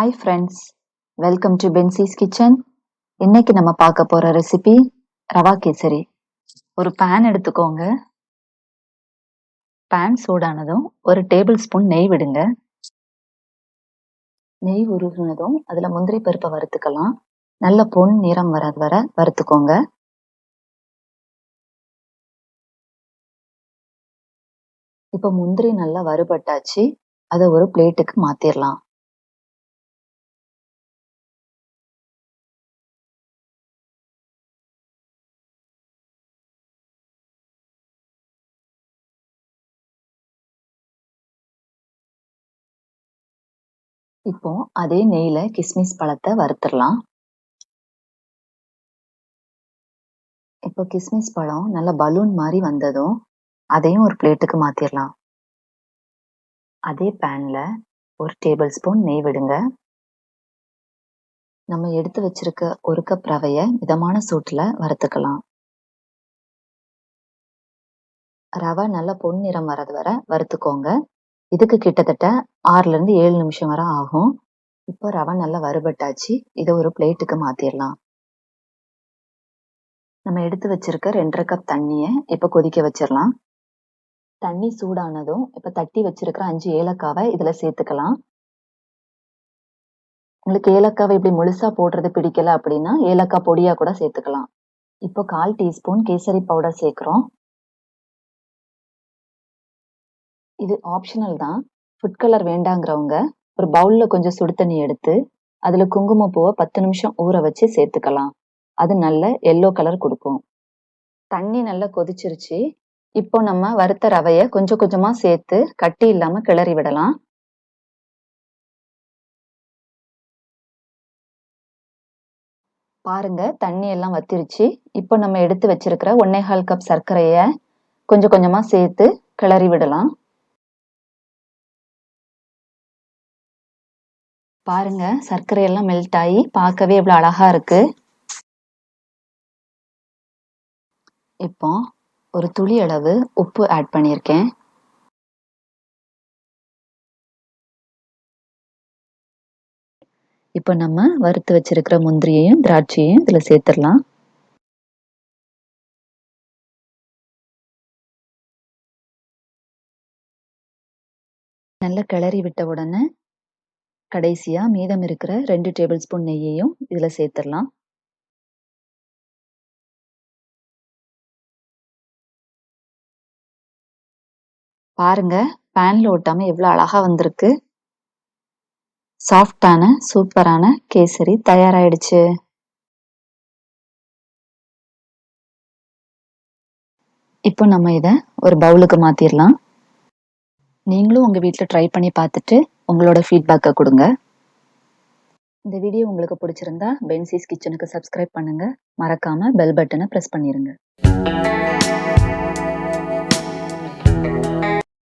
Hi friends, welcome to பென்சிஸ் kitchen. இன்னைக்கு நம்ம பார்க்க போற ரெசிபி ரவா கேசரி. ஒரு பேன் எடுத்துக்கோங்க. பேன் சூடானதும் ஒரு டேபிள் ஸ்பூன் நெய் விடுங்க. நெய் உருகுனதும் அதுல முந்திரி பருப்பை வறுத்துக்கலாம். நல்ல பொன் நிறம் வர வறுத்துக்கோங்க. இப்போ முந்திரி நல்லா வறுபட்டாச்சு. அதை ஒரு பிளேட்டுக்கு மாத்திரலாம். இப்போ அதே நெய்ல கிஸ்மிஸ் பழத்தை வறுத்துடலாம். இப்போ கிஸ்மிஸ் பழம் நல்ல பலூன் மாதிரி வந்ததும் அதையும் ஒரு பிளேட்டுக்கு மாத்திரலாம். அதே பேன்ல ஒரு டேபிள் ஸ்பூன் நெய் விடுங்க. நம்ம எடுத்து வச்சிருக்க ஒரு கப் ரவைய மிதமான சூட்டுல வறுத்துக்கலாம். ரவை நல்ல பொன்னிறம் வரது வரை வறுத்துக்கோங்க. இதுக்கு கிட்டத்தட்ட 6 to 7 நிமிஷம் வரை ஆகும். இப்போ ரவை நல்லா வறுபட்டாச்சு. இதை ஒரு பிளேட்டுக்கு மாத்திரலாம். நம்ம எடுத்து வச்சிருக்க 2.5 கப் தண்ணிய இப்ப கொதிக்க வச்சிடலாம். தண்ணி சூடானதும் இப்ப தட்டி வச்சிருக்கிற 5 ஏலக்காவை இதுல சேர்த்துக்கலாம். உங்களுக்கு ஏலக்காவை இப்படி முழுசா போடுறது பிடிக்கல அப்படின்னா ஏலக்காய் பொடியா கூட சேர்த்துக்கலாம். இப்போ 1/4 டீஸ்பூன் கேசரி பவுடர் சேர்க்கிறோம். இது ஆப்ஷனல் தான். ஃபுட் கலர் வேண்டாங்கிறவங்க ஒரு பவுல்ல கொஞ்சம் சுடு தண்ணி எடுத்து அதுல குங்குமப்பூவை 10 நிமிஷம் ஊற வச்சு சேர்த்துக்கலாம். அது நல்ல எல்லோ கலர் கொடுக்கும். தண்ணி நல்லா கொதிச்சிருச்சு. இப்போ நம்ம வறுத்த ரவைய கொஞ்சம் கொஞ்சமா சேர்த்து கட்டி இல்லாம கிளறி விடலாம். பாருங்க, தண்ணி எல்லாம் வத்திருச்சு. இப்போ நம்ம எடுத்து வச்சிருக்கிற 1.25 கப் சர்க்கரைய கொஞ்சம் கொஞ்சமா சேர்த்து கிளறி விடலாம். பாருங்க, சர்க்கரை எல்லாம் மெல்ட் ஆகி பார்க்கவே இவ்வளவு அழகா இருக்கு. இப்போ ஒரு துளி அளவு உப்பு ஆட் பண்ணியிருக்கேன். இப்போ நம்ம வறுத்து வச்சிருக்கிற முந்திரியையும் திராட்சையையும் இதுல சேர்த்துடலாம். நல்லா கிளறி விட்ட உடனே கடைசியா மீதம் இருக்கிற 2 டேபிள் ஸ்பூன் நெய்யையும் இதுல சேர்த்துடலாம். பாருங்க, பேன்ல ஒட்டாம எவ்வளவு அழகா வந்திருக்கு. சாஃப்டான சூப்பரான கேசரி தயாராயிடுச்சு. இப்போ நம்ம இதை ஒரு பவுலுக்கு மாத்திரலாம். நீங்களும் உங்க வீட்டில் ட்ரை பண்ணி பார்த்துட்டு உங்களோட ஃபீட்பேக்கை கொடுங்க. இந்த வீடியோ உங்களுக்கு பிடிச்சிருந்தா பென்சிஸ் கிச்சனுக்கு சப்ஸ்கிரைப் பண்ணுங்க. மறக்காம பெல் பட்டனை ப்ரெஸ் பண்ணிருங்க.